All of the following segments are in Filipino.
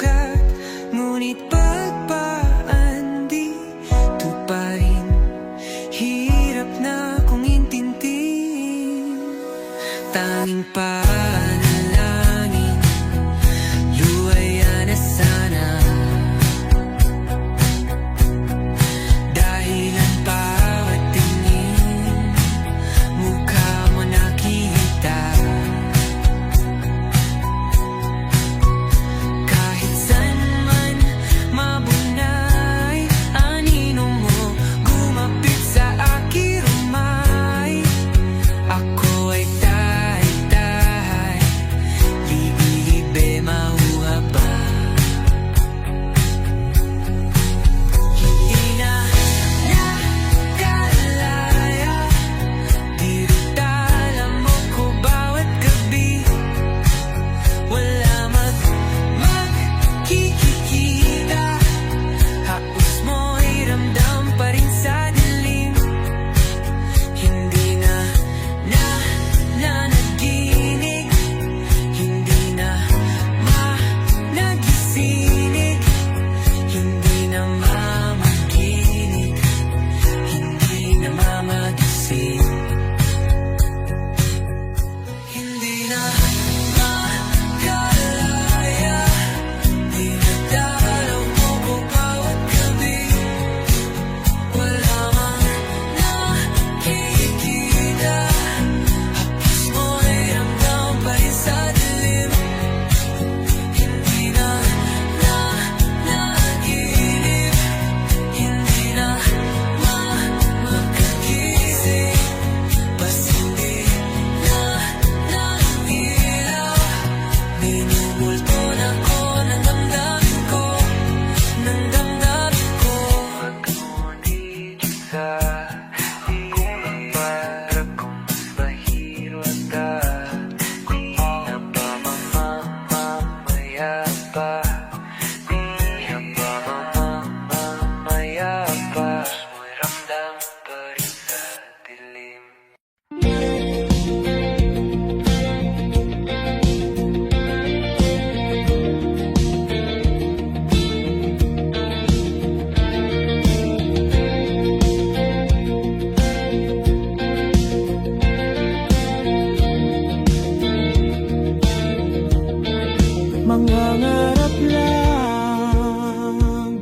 sugat, ngunit pagpaan di tuparin. Hirap na kong intindihin, tanging panalangin, luwaya na sana. Dahil ang bawat tingin, mukha mo nakita. Kahit saan man mabunay, anino mo gumapit sa aking rumay. Ako ay tahay-tahay, libi-libe mahuha pa. Hindi na nakalaya, dirutala mo ko bawat gabi. Wala magkikita, halos mo'y ramdam pa rin sa dilim. Hindi na nanaginig, hindi na nagising, hindi na mamaginig, hindi na mamagising. Hindi na makalaya, dinadalaw mo ko bawat gabi. Wala mang nakikita, hapos mo'y ramdam pa rin sa dilim. Hindi na nanaginip, hindi na makagising, bas hindi na nailaw. Minumulto na ko ng damdamin ko, ng damdamin ko. Pag-ngunit sa dilim, para kung mas mahiro ka, di na ba mamamaya pa? Di na ba mamamaya pa? Mo'y ramdam pa rin sa dilim. Mangangarap lang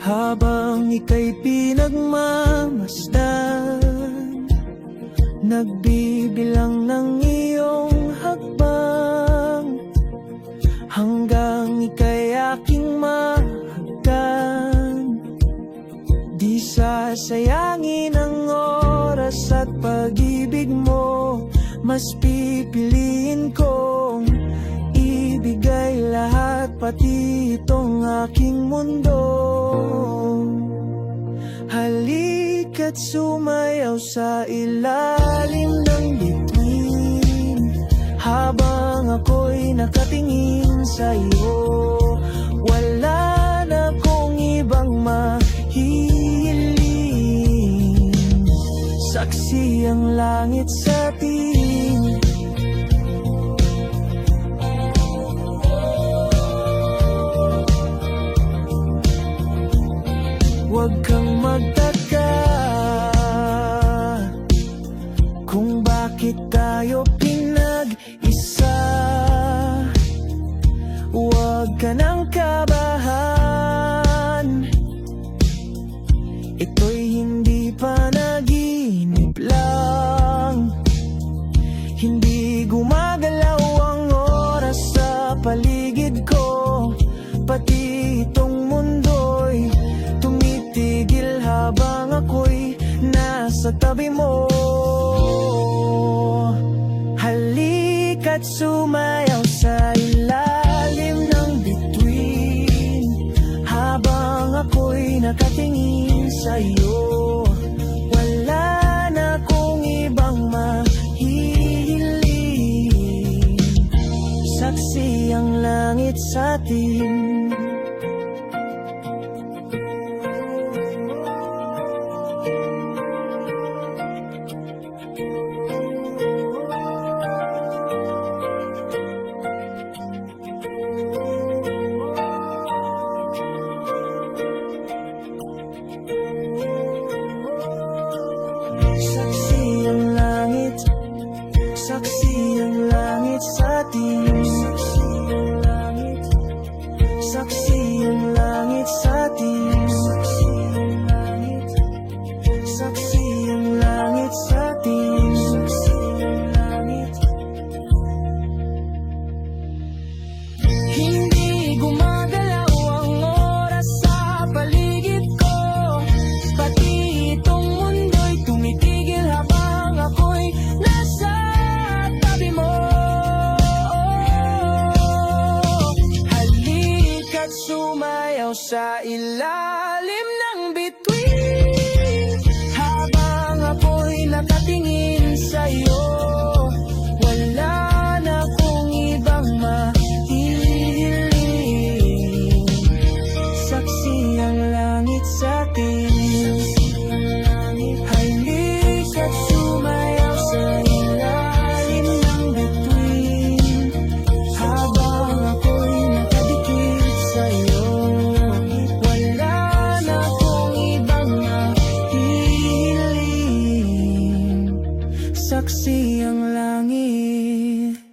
habang ika'y pinagmamasdan, nagbibilang ng iyong hakbang, hanggang ika'y aking mahagdan. Di sasayangin ang oras at pag-ibig mo, mas pipiliin kong ibigay lahat, pati itong aking mundo. Halika't sumayaw sa ilalim ng bituin, habang ako'y nakatingin sa iyo. Wala na kong ibang mahihiling, saksi ang langit sa atin. Huwag kang magtaka kung bakit tayo pinag-isa. Huwag ka nang kabahan, ito'y hindi panaginip lang. Hindi gumagalaw ang oras sa paligid ko, pati itong mundo'y tumitigil habang ako'y nasa tabi mo. Halika't sumayaw sa ilalim ng bituin, habang ako'y nakatingin sa iyo. Wala na kong ibang mahihiling, saksi ang langit sa atin. sumayaw sa ilalim ng bituin. Habang ako'y nakatingin sa'yo, wala na akong ibang mahihiling. Saksi ang langit sa'tin, halik at sumayaw sa ilalim ng bituin. Habang ako'y nakadikit sa'yo, wala na akong ibang mahihiling. Saksi ang langit.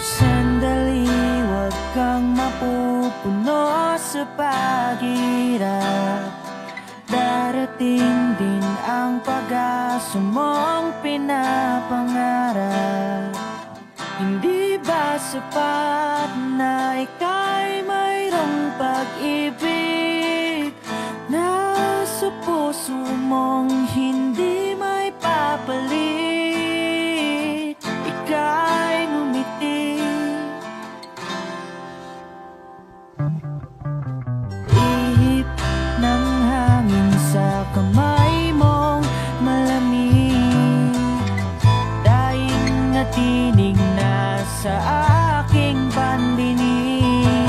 Sandali, huwag kang mapupuno sa paghirap. Darating din ang pag-asa mong pinapangarap. Hindi ba sapat na ika'y mayroong pag-ibig na sa puso mong hindi may papalit? Ika'y ngumiti, ihip ng hangin sa kamay mong malamig. Daing na tinig na sa aking pandinig.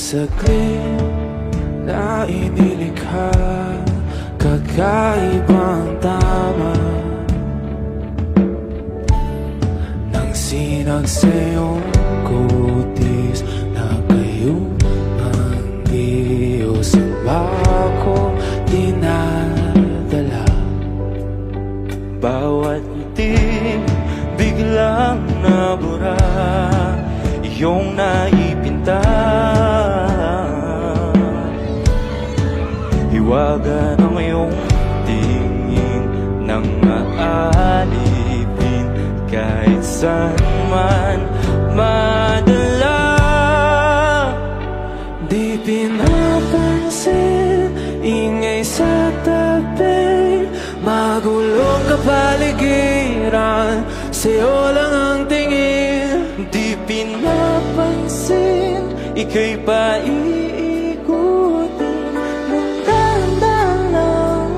saglit na inilikha, kakaibang tama nang sinag sa iyong kutis na kayong ang Diyos ang bako dinadala. Bawat ngiti biglang nabura, iyong naipinta. Hiwaga ng iyong tingin nang maalipin kahit saan man madala. Di pinapansin, ingay sa tabi, magulong kapaligiran, sa'yo lang ang tingin. Di pinapansin, ika'y paiikutin ng dahan-dahan lang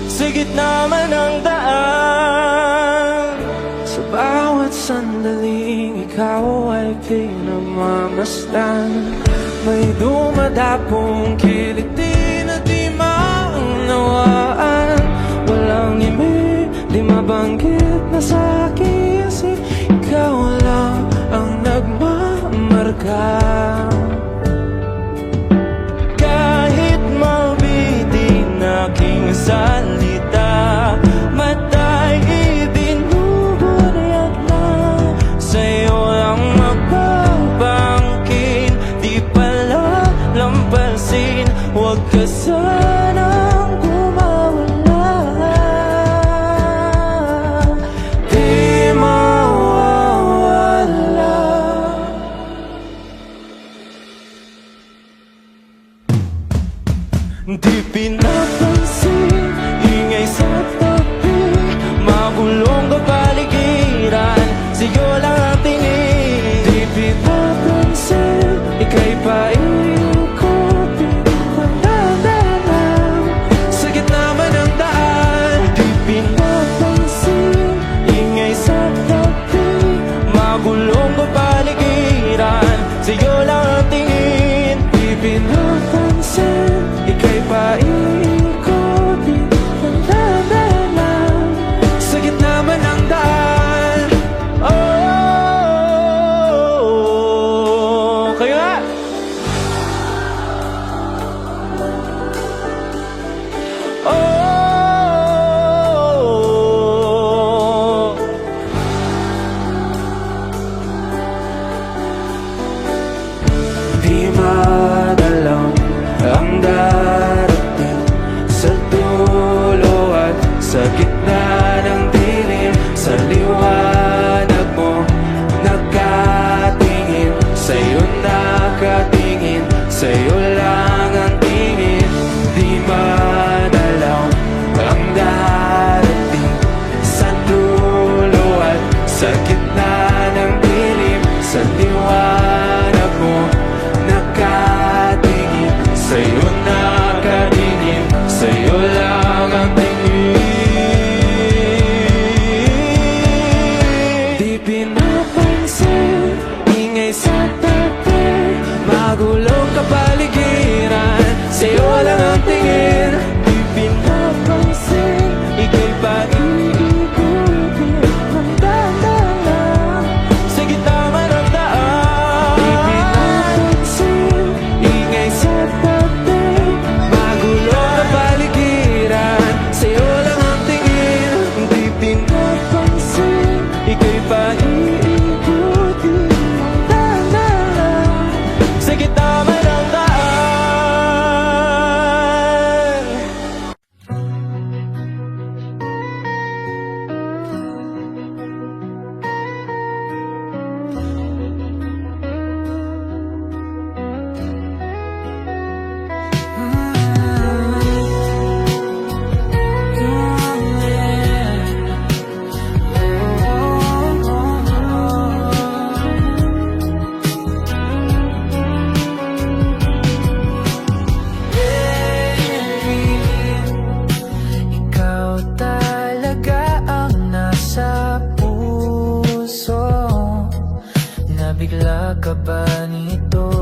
sa gitna man ng daan. Sa bawat sandaling ikaw ay pinamamasdan, may dumadapong kiliti na di maunawaan. Walang ibig, di mabanggit na sa aking isip, ikaw lang ang nagmamarka. Kahit mabitin aking salita, mata'y ibinubuniyat na, sa'yo lang magbabangkin. Di pala lampasin, huwag ka sanang kumawala. Di mawawala. Di pinapansin, ingay sa tabi, magulong kapaligiran, sa'yo lang ang tingin. Di pinapansin, ika'y paiikutin ng dahan-dahan sa gitna man ng daan. Di pinapansin, ingay sa tabi, magulong kapaligiran, sa'yo lang ang tingin. Di pinapansin, ika'y paiikutin ng dahan-dahan sa gitna man ng daan. Oh, kaya oh, di madalaw ang darating sa dulo at sa gitna ng dilim. Sa liwanag mo nakatingin, sa'yo nakatingin, sa'yo lang ang tingin. Di madalaw ang darating sa dulo at sa gitna ng dilim. Sa liwanag mo nakatingin, sa'yo nakatingin, sa'yo lang ang tingin. Di pinapansin, ingay sa tabi, magulong kapaligiran, sa'yo lang ang tingin. Di pinapansin, ika'y paiikutin ng dahan-dahan sa gitna man ng daan. Di pinapansin, ingay sa tabi, magulong kapaligiran, sa'yo lang ang tingin. Di pinapansin, ika'y paiikutin ng dahan-dahan sa gitna man ng daan. Nabigla ka ba nito?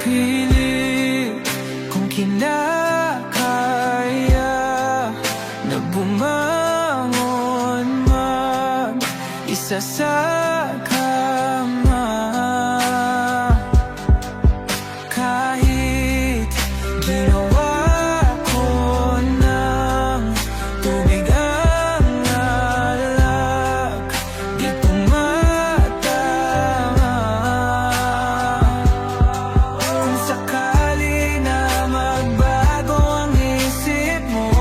pilit kung kinakaya na bumangon mag-isa sa kama. Kahit ginawa ko ng tubig ang alak, di tumatama. Kung sakali na magbago ang isip mo,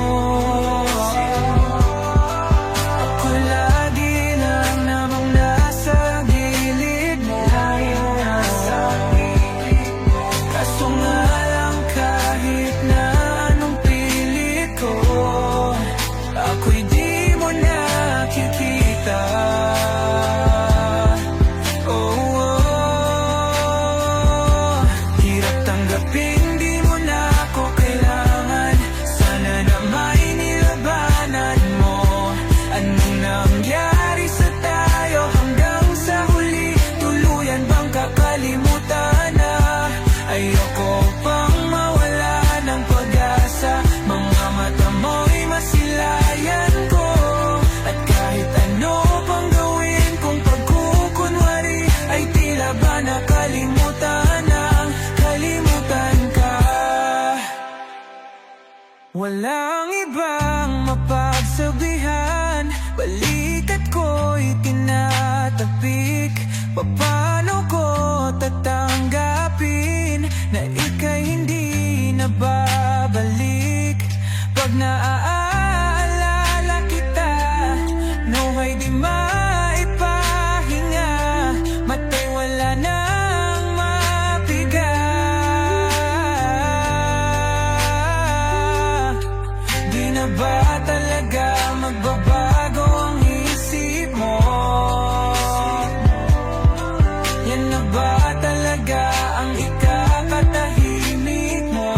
ako lagi lang namang nasa gilid mo. Kaso nga lang kahit na anong pilit ko, ako'y di mo nakikita. Oh, oh. Hirap tanggapin, di mo na ako kailangan. Sana na may nilabanan mo. Anong nangyari sa tayo hanggang sa huli? Tuluyan bang kakalimutan na? Ayoko pang mawala ng pag-asa. Mga mata mo'y masilayan ko. At kahit ano pang gawin kung pagkukunwari, ay tila ba nakalimutan ng kalimutan ka. Walang ibang mapagsabihan, balikat ko'y tinatapik. Paano ko tatanggapin na ika'y hindi na babalik? Pag naaalala kita, nawa'y di maipahinga. Mata'y wala nang mapiga. Di na ba talaga magbabago ang isip mo? Yan na ba talaga ang ikakatahimik mo?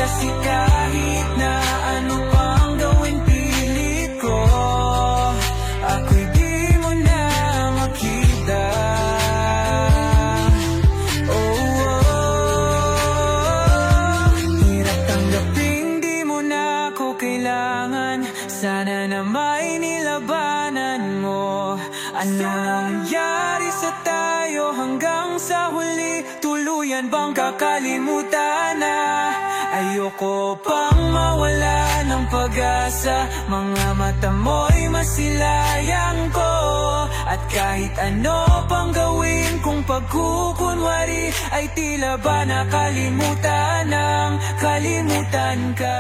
Kasi kahit na ano pang gawin pilit ko, ako'y di mo na makita. Oh, oh. Hirap tanggapin, di mo na ako kailangan. Sana na may nilabanan mo. Ano nangyari sa tayo hanggang sa huli? Tuluyan bang kakalimutan na? Ayoko pang mawala ng pag-asa. Mga mata mo'y masilayan ko. At kahit ano pang gawin kung pagkukunwari, ay tila ba nakalimutan ng kalimutan ka.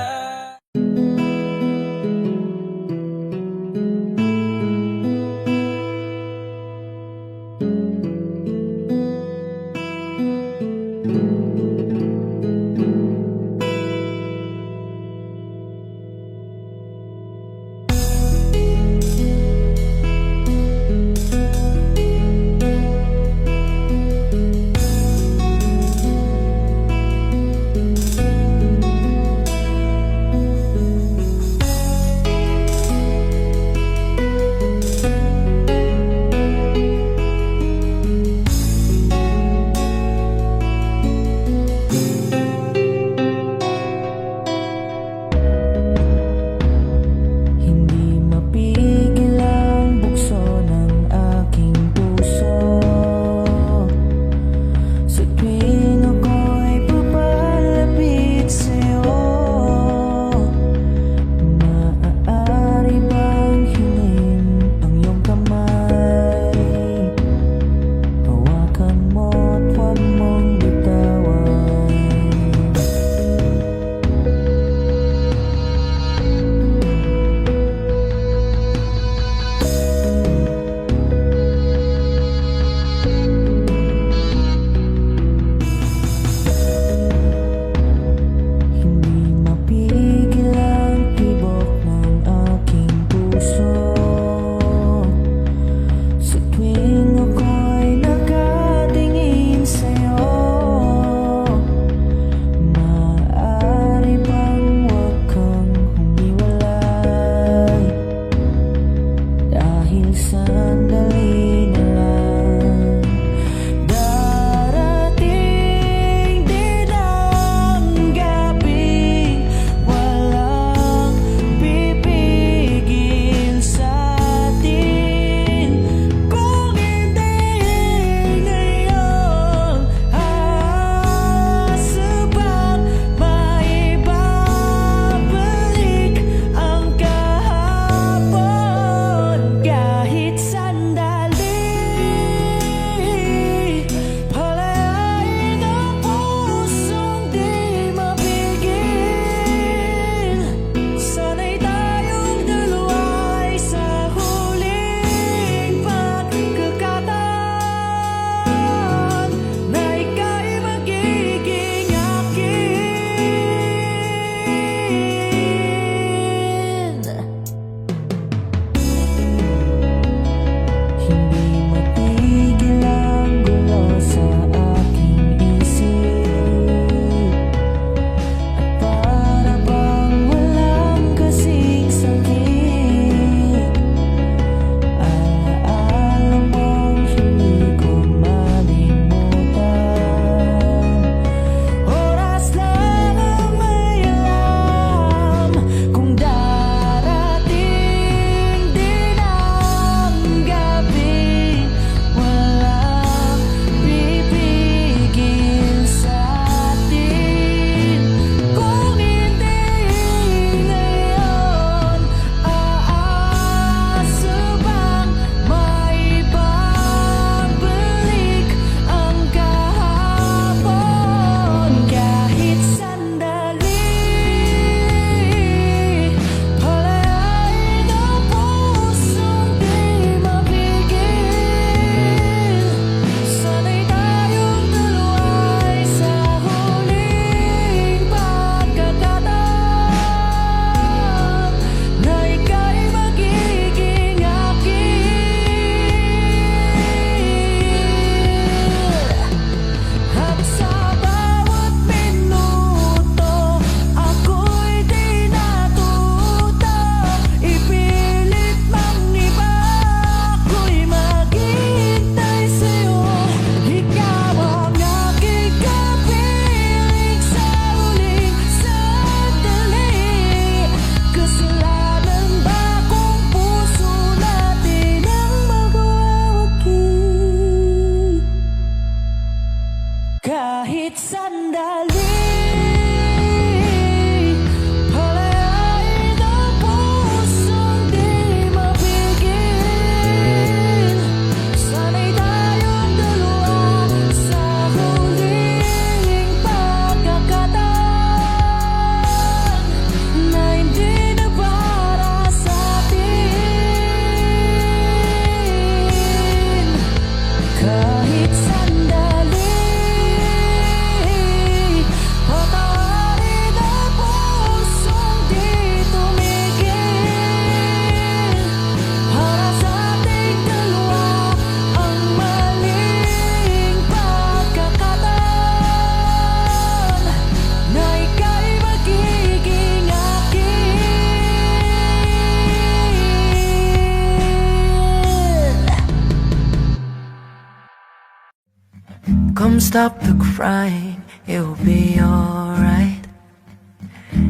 Come stop the crying, it will be alright.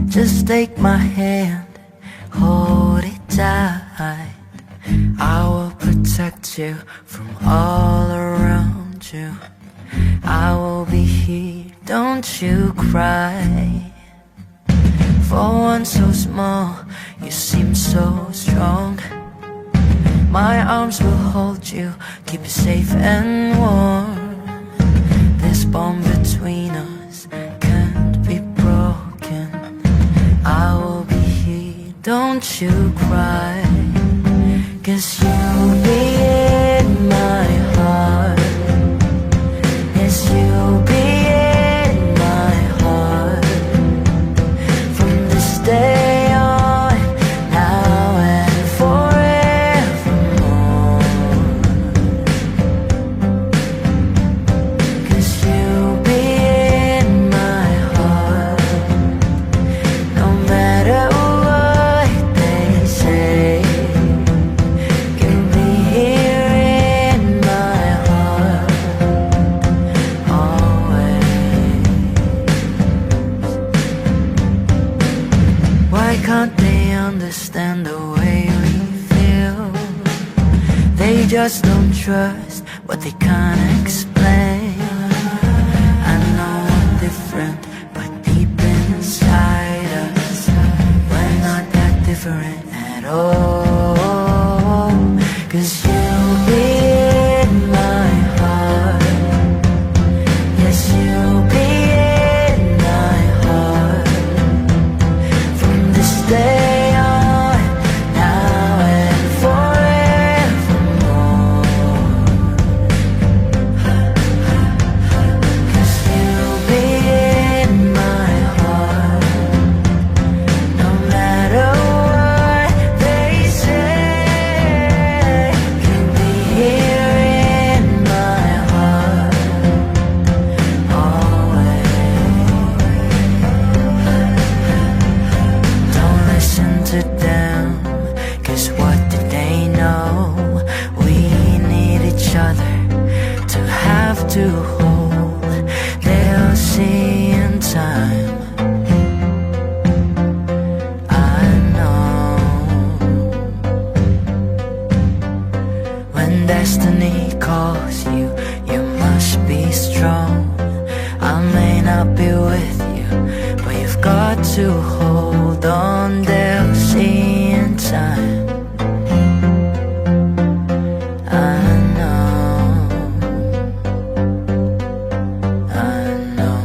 Just take my hand, hold it tight. I will protect you from all around you. I will be here, don't you cry. For one so small, you seem so strong. My arms will hold you, keep you safe and warm. This bond between us can't be broken. I will be here, don't you cry. 'Cause you'll be in my heart. Yes, you'll be in my heart. From this day on, now and forevermore. 'Cause you'll be in my heart. No matter what they say, you'll be here in my heart always. Why can't they understand the way we feel? They just don't trust what they can't explain. I know we're different, but deep inside us, we're not that different at all. 'Cause you'll be in my heart. Yes, you'll be in my heart. From this day on, now and forevermore. 'Cause you'll be in my heart. No matter what they say, you'll be here in my heart always. Don't listen to them, 'cause what do they know? We need each other to have to hold. They'll see in time, I know. When destiny calls you, you must be strong. I may not be with you, but you've got to hold on. They'll see in time, I know, I know.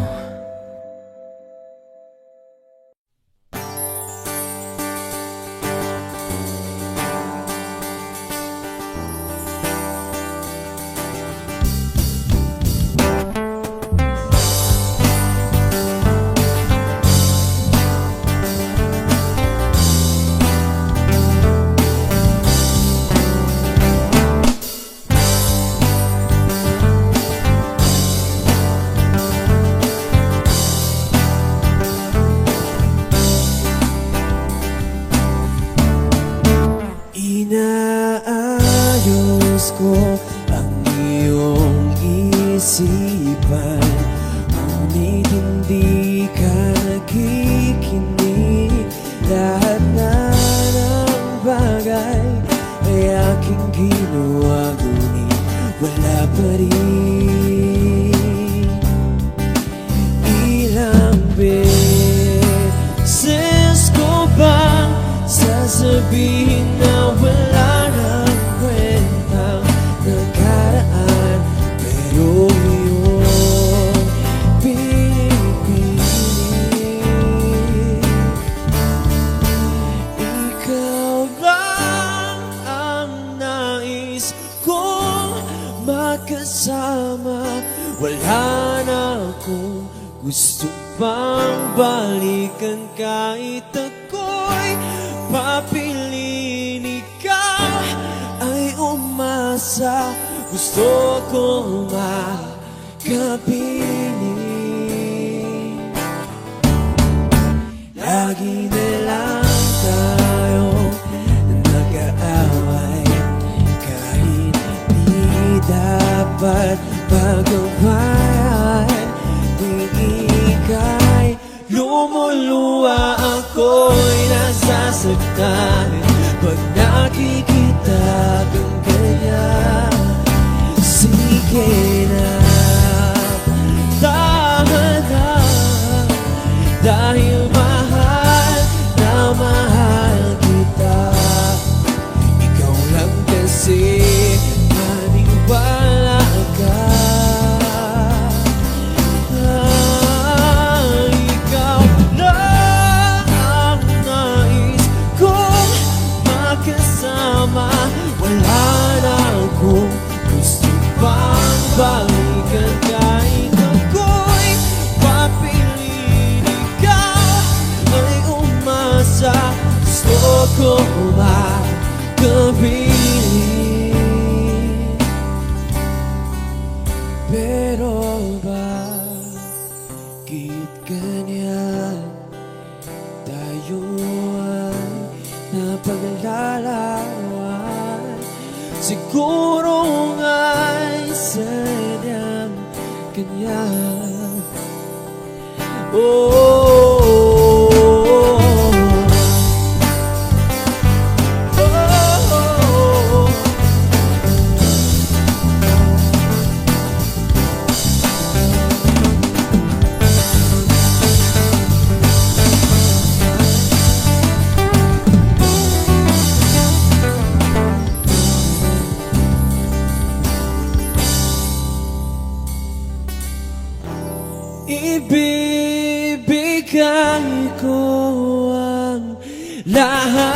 Inaayos ko ang iyong isipan, ngunit hindi ka nakikinig. Lahat na ng bagay ay aking ginawa, ngunit wala pa rin. Ilang beses ko bang sasabihin na wala nang kwentang nakaraan, pero iyong pinipilit. Ikaw lang ang nais kong makasama. Wala na akong gusto pang balikan, kahit ako'y papiliin. Ikaw ay umasa, gusto kong makapiling. Lagi na lang tayo nag-aaway, kahit di dapat pag-awayan. magkasama. Wala na akong gusto pang balikan. Kahit ako'y papiliin, ikaw ay umasa. Gusto ko magkapiling, pero bakit ganyan? Tayo ay napaglalawan. Siguro nga'y sadyang ganyan. Ibibigay ko ang lahat,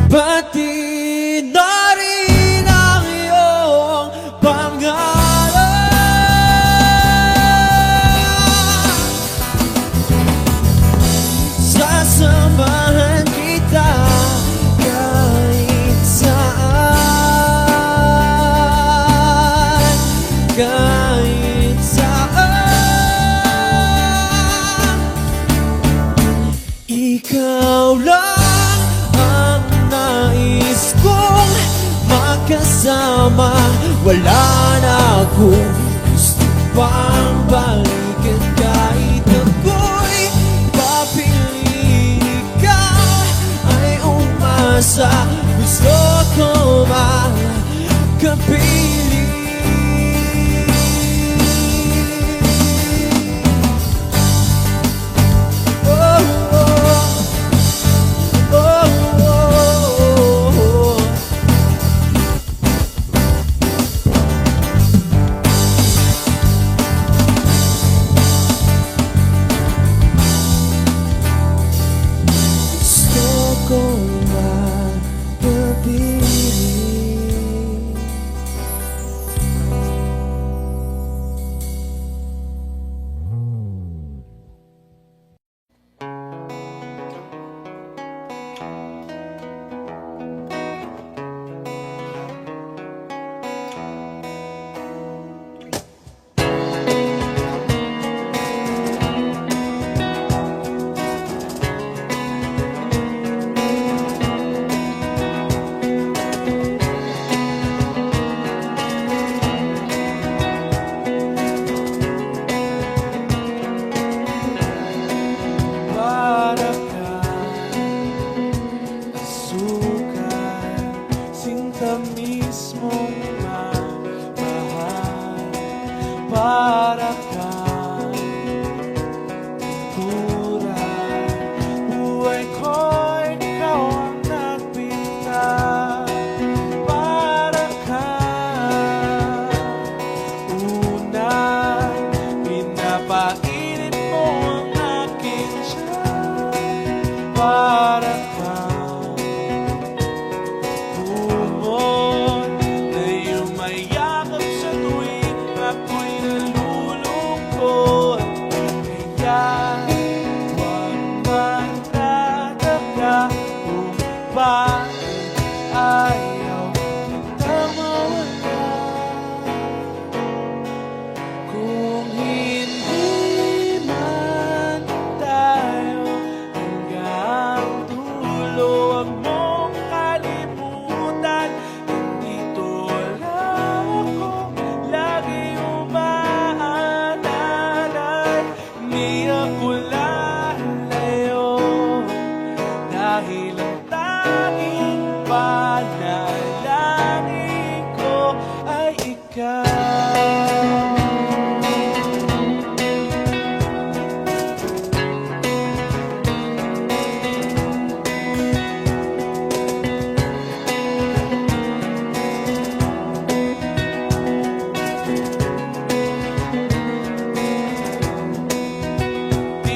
pati na rin ang iyong pangalan. Sasamahan kita kahit saan, kahit saan. Ikaw lang ang nais kong makasama. Wala na akong gusto pang balikan. Kahit ako'y papiliin, ikaw ay umasa. Gusto ko magkapiling. Para kang kulay, buhay ko'y ikaw ang nagpinta. Para kang unay, pinapainit mo ang aking tiyan. Para kang kumon na yumayakap sa tuwing ako'y nalulungkot. Kaya huwag magtataka kung bakit ayaw kitang mawala. Kung hindi man tayo hanggang dulo, huwag mong kalimutan. Nandito lang ako, lagi umaalala. Hindi ako lalayo, dahil ang tanging panalangin ko ay ikaw. Di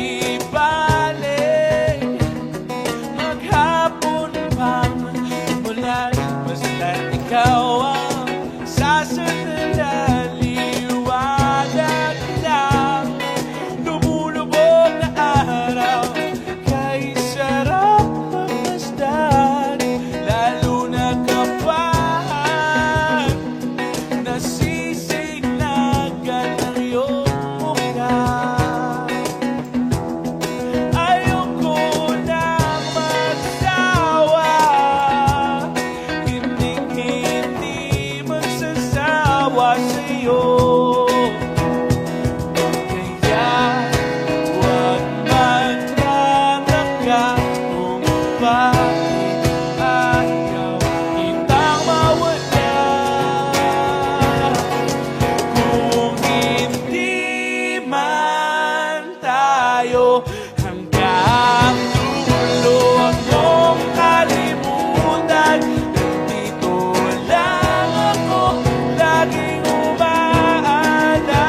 tayo hanggang dulo. Huwag mong kalimutan, nandito lang ako, laging umaalala.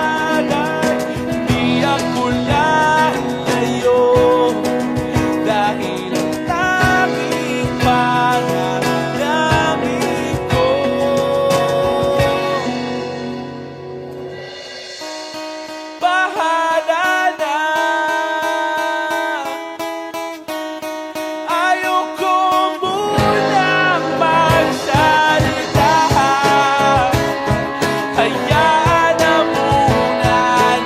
Hindi ako lalayo, dahil ang tanging panalangin ko bahala na. Ayoko munang magsalita, hayaan na muna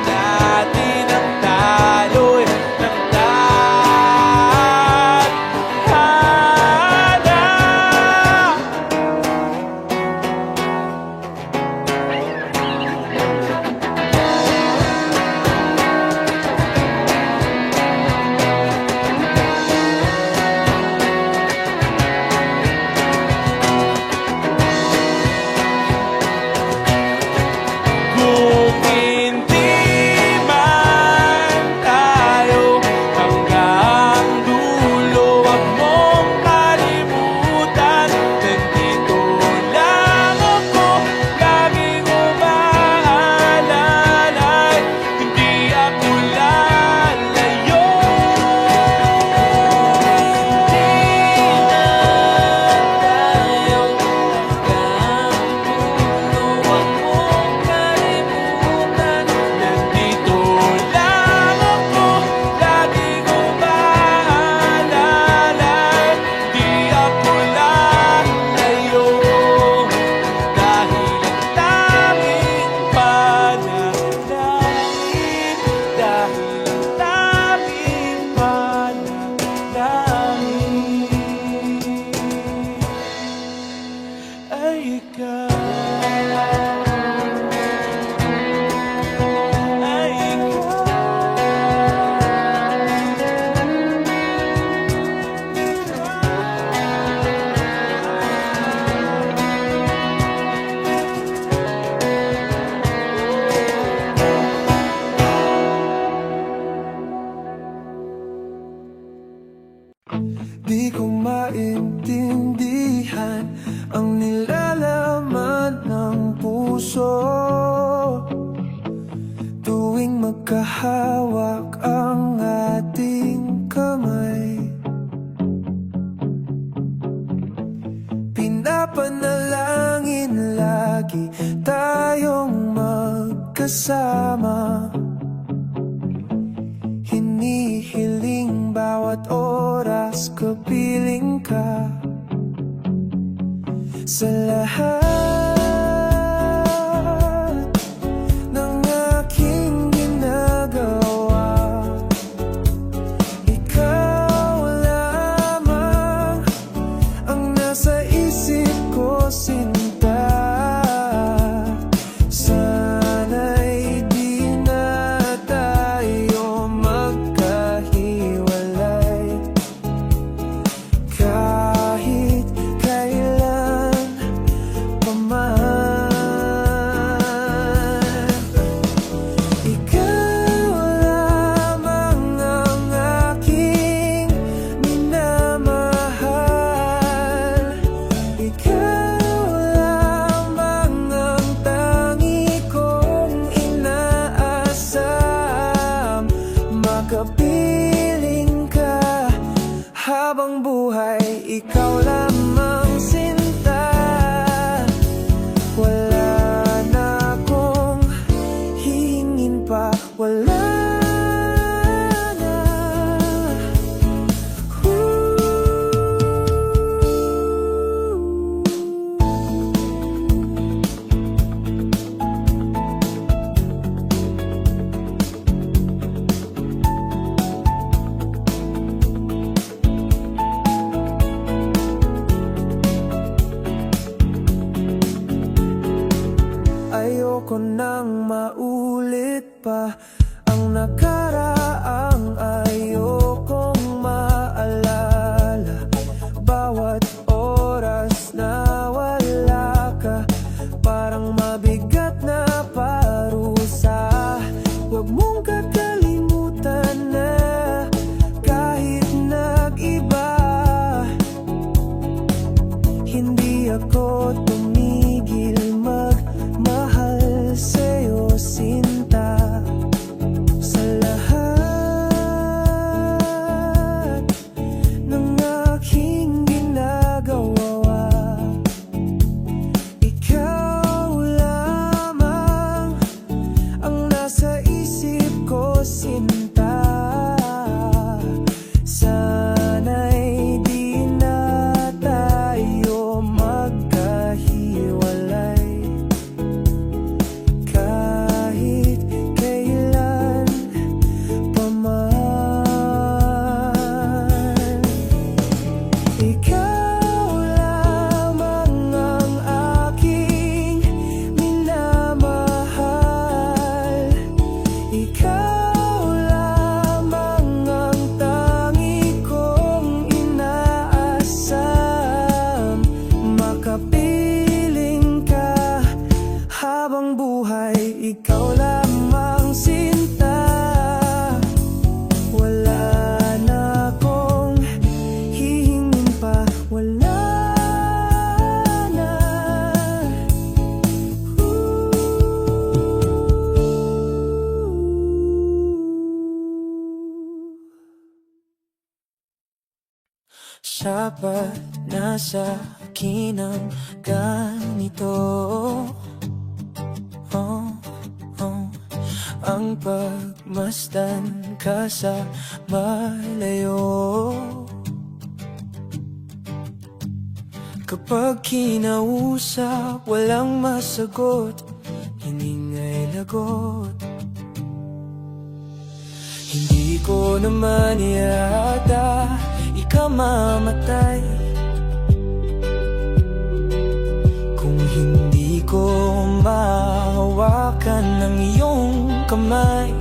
natin ang daloy ng tadhana. Kung hindi man tayo hanggang dulo, huwag mong kalimutan, nandito lang ako, laging umaalala. Hindi ako lalayo. Nandito lang ako, laging umaalala. Di ako lalayo, dahil ang tanging panalangin, dahil ang tanging panalangin ay ikaw. Di ko maintindihan ang nilalaman ng puso tuwing magkahawak ang ating kamay. Pinapanalangin lagi tayong magkasama, hinihiling bawat oras kapiling ka. Sa lahat ng aking ginagawa, ikaw lamang ang nasa isip ko, sinta. Sana'y di na tayo magkahiwalay, kahit kailan pa man. Ikaw lamang ang aking minamahal, ikaw lamang ang tangi kong inaasam. Makapiling ka habang buhay, ikaw lamang, sinta. Wala na akong hihingin pa, wala na. Sapat na sa akin ang ganito. Oh, oh. Ang pagmasdan ka sa malayo. Kapag kinausap, walang masagot, hiningay lagot. Hindi ko naman yata ikaw mamatay kung hindi ko mahawakan ng iyong kamay.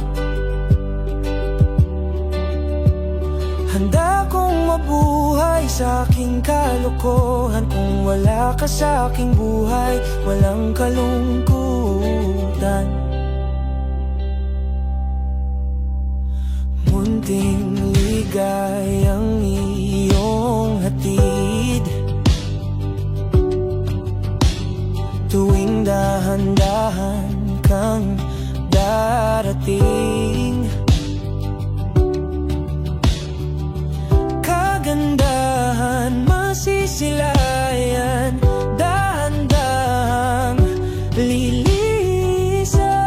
Handa kong mabuhay sa aking kalokohan kung wala ka sa aking buhay, walang kalungkutan. Munting ligayang iyong hatid tuwing dahan-dahan kang darating. Kagandahan masisilayan, dahan-dahang lilisan.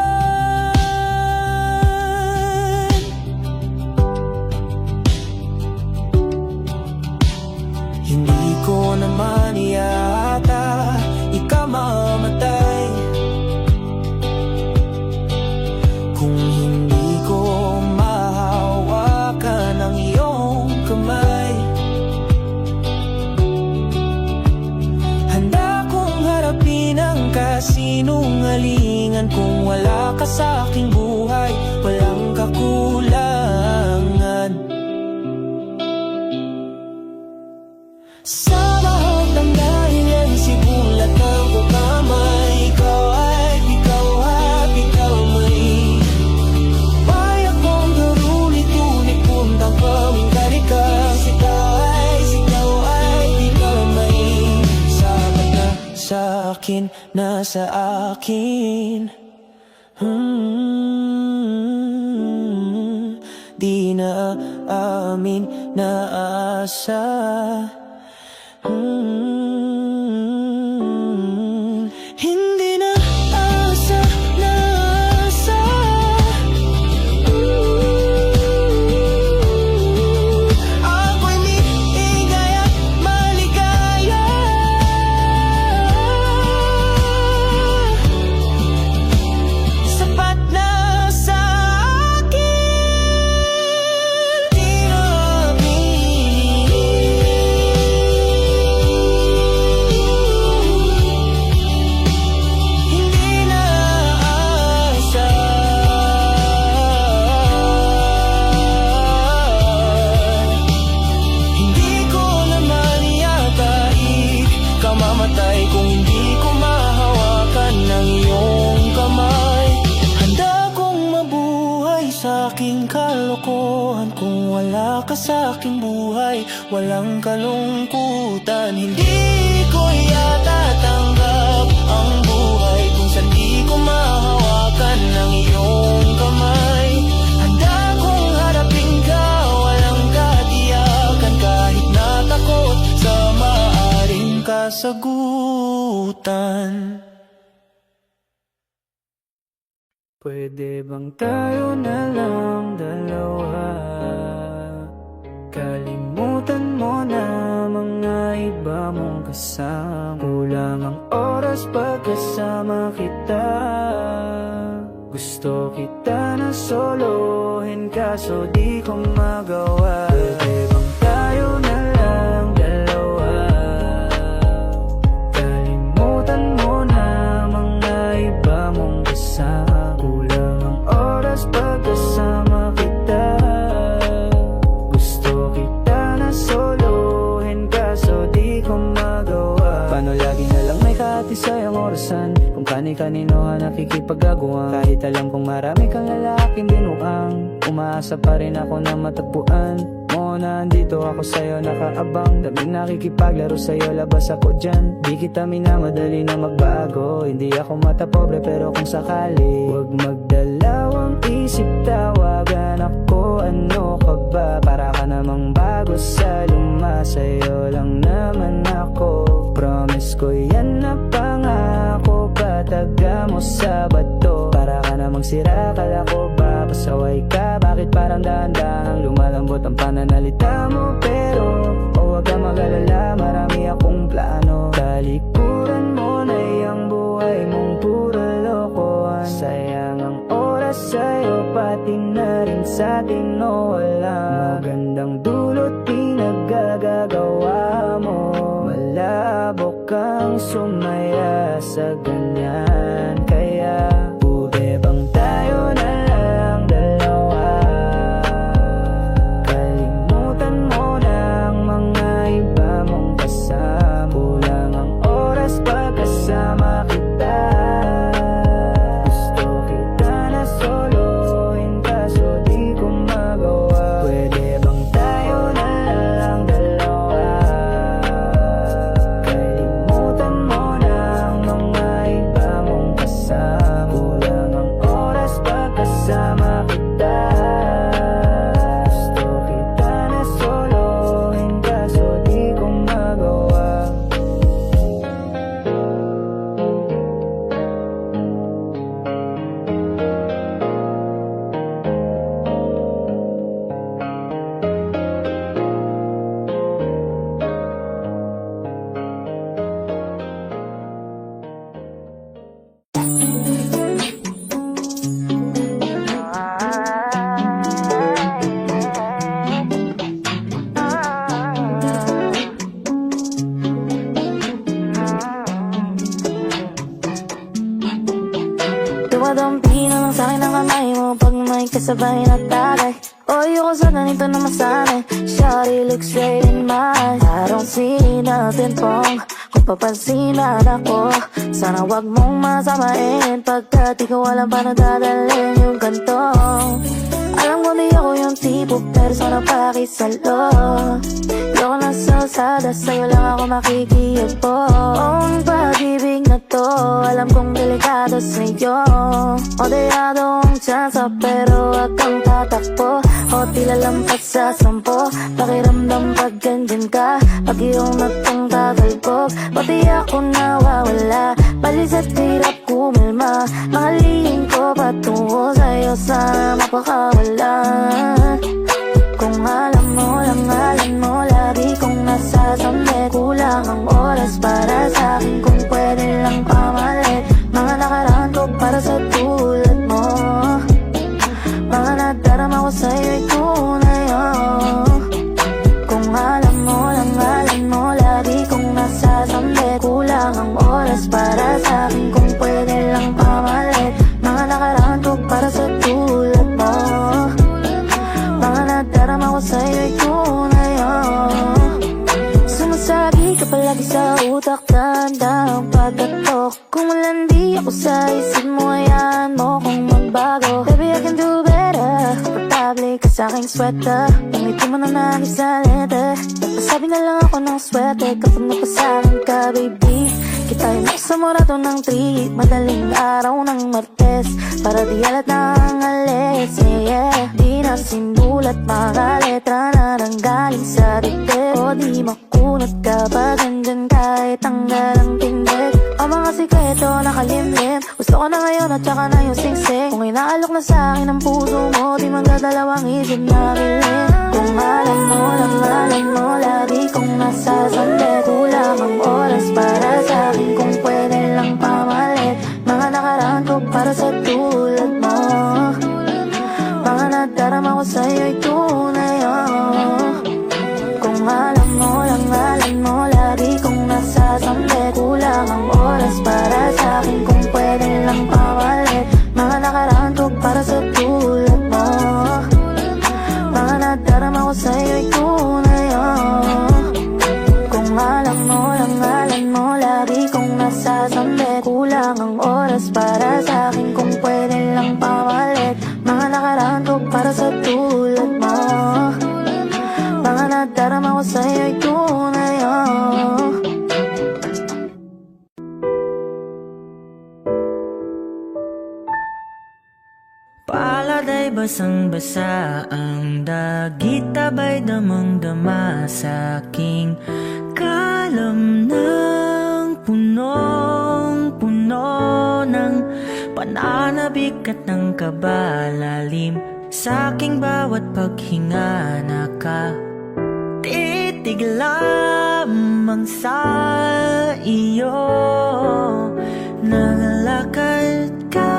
Hindi ko naman yata ikaw mamatay kung hindi ko mahawakan ang iyong kamay. Handa kong harapin ang kasinungalingan kung wala ka sa aking buhay, walang kakulangan. Sa lahat ng dahilan, simulat ng kamay, ikaw ay may paya kong garulit-ulit puntang kaming kalikas. Ikaw ay may sapat na sa akin, nasa akin. Di na amin na asa. Hindi na asa, na asa. Ako'y ligay at maligaya. Sapat na sa akin. Di na amin. Hindi na asa. Hindi ko naman yata ikaw mamatay kung hindi ko mahawakan ng iyong kamay. Handa kong mabuhay sa aking kalokohan kung wala ka sa aking buhay, walang kalungkutan. Hindi ko yata tanggap ang buhay kung saan di ko mahawakan ng iyong kamay. Handa kong harapin ka, walang katiyakan kahit natakot sa maaring kasagutan. Pwede bang tayo na lang dalawa? Kalimutan mo na mga iba mong kasama. Kulang ang oras pagkasama kita. Gusto kita na solohin kaso di ko magawa. Pwede bang tayo na lang dalawa? Kalimutan mo na mga iba mong kasama. Kulang ang oras pagkasama kita. Gusto kita na solohin kaso di ko magawa. Paano lagi na lang may kahatisay ang orasan kung kani-kanino ka nakikipag-aguan? Kahit alam kong marami kang lalaking binuang, umaasa pa rin ako na matagpuan mo na andito ako sa'yo nakaabang. Daming nakikipaglaro sa'yo, labas ako dyan. Di kita minamadali na magbago. Hindi ako matapobre pero kung sakali, huwag magdalawang isip, tawagan ako. Ano ka ba? Para ka namang bago sa luma sa'yo. mo sa bato. Para ka namang sira, kala ko ba pasaway ka? Bakit parang dahan-dahang lumalambot ang pananalita mo? Pero huwag ka mag-alala, marami akong plano. Talikuran mo na yung buhay mong puro lokohan. Sayang ang oras sa'yo, pati na rin sa'tin o wala. Magandang dulot pinagagagawa mo. Malabo kang sumaya sa ganyan. Kaya pwede bang tayo na lang dalawa? Kalimutan mo na ang mga iba mong kasama. Kulang ang oras pagkasama kita. Gusto kita na solohin, kaso di ko magawa. Pwede bang tayo na lang dalawa? Kalimutan mo na ang mga iba mong kasama. Kulang ang oras pagkasama kita. Gusto kita na solohin, kaso di ko magawa. Dumadampi na lang sa'kin ang kamay mo pag may kasabay na tagay. O ayoko sana nito na masanay. Shawty looks straight in my eyes. I don't see nothing wrong kung papansinan ako. Sana wag mong masamain pagkat ikaw alam paano dadalhin yung kantong. Alam ko di ako yung tipo pero sana pakisalo. Ayoko na sasada, sa'yo lang ako makikiupo. Ang pag-ibig na to, alam kong delikado sa'yo. Odeyado ang tsansa pero wag kang tatakbo. O tila lampas sa 10. Pakiramdam pag ganyan ka, pag iyong nagtanggagalbog. Pati ako nawawala, balis at hirap kumalma. Mahalin ko patungo sa'yo, sana mapakawala. Kung alam mo lang, alam mo, lagi kong nasasamit. Kulang ang oras para sa'kin, kung pwede lang pamalit. Mga nakaraan ko para sa tulad mo. Mga nadarama ko sa'yo'y tunay, oh. Kung alam mo lang, alam mo, lagi kong nasasamit. Kulang ang oras para sa'kin, kung pwede lang pamalit. Mga nakaraan ko para sa tulad mo. Mga nadarama ko sa'yo'y tunay, oh. Sumasagi ka palagi sa utak, tanda ang pagkatok. Kung malandi ako sa isip mo, hayaan mo kung magbago. Baby, I can do better. Komportable ka sa'king sweater. Pangiti mo na naging sa lente. Nagpasabi na lang ako ng swerte kapag napasakin ka, baby. Kita'y sa morato ng trip, madaling araw ng Martes, para di alat ng alis, yeah. Di na sinulat mga letra na nanggaling sa dibdib. O di makunat kapag andyan kahit tanggal ang tindig. Ang mga sikreto nakalimlim, gusto ko na ngayon at saka na yung singsing. Kung inaalok na sa'kin ang puso mo, di magdadalawang isip na bilhin. Kung alam mo lang, alam mo, lagi kong nasasandit. Kulang ang oras para sa'kin, kung pwede lang pamalit. Mga nakaraan ko para sa tulad mo. Mga nadarama ko sa'yo'y tunay, oh. Kung alam mo lang, alam mo, lagi kong nasasambit. Kulang ang oras para sa'kin, kung pwede lang pamalit. Mga nakaraan ko para sa tulad mo. Mga nadarama ko sa'yo'y tunay, oh. Kung alam mo lang, alam mo, lagi kong nasasambit. Kulang ang oras para sa'kin, kung pwede lang pamalit. Mga nakaraan ko para sa tulad mo. Mga nadarama ko sa'yo'y tunay, oh. Palad ay basang-basa, ang dagit abay damang-dama sa aking kalam ng punong-puno ng pananabik at ng kabalalim sa aking bawat paghinga nakatitig lamang sa iyo. Naglalakad ka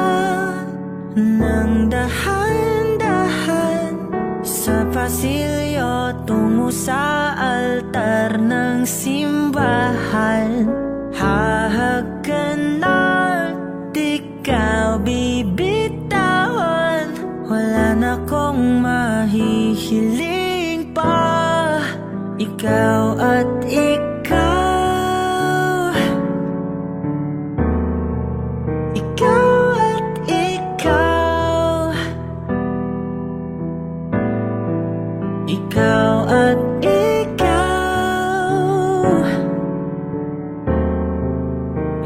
ng dahan-dahan sa pasilyo tungo sa altar ng simbahan. Hahagan at ikaw bibitawan, wala na kong mahihiling pa. Ikaw at ikaw, ikaw at ikaw, ikaw at ikaw,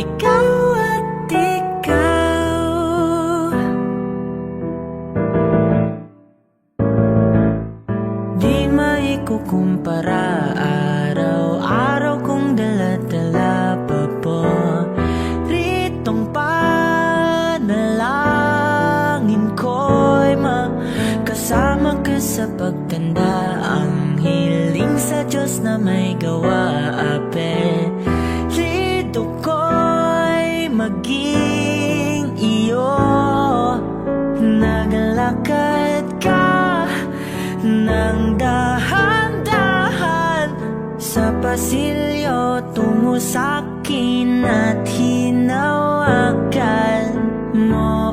ikaw at ikaw. Di maikukumpara, araw-araw kong dala-dala pa po ritong panalangin ko'y makasama ka sa pagtanda. Ang hiling sa Diyos na may gawa, apelido ko'y maging iyo. Naglalakad ka ng dahan-dahan sa pasilyo tungo sa'kin at hinawakan mo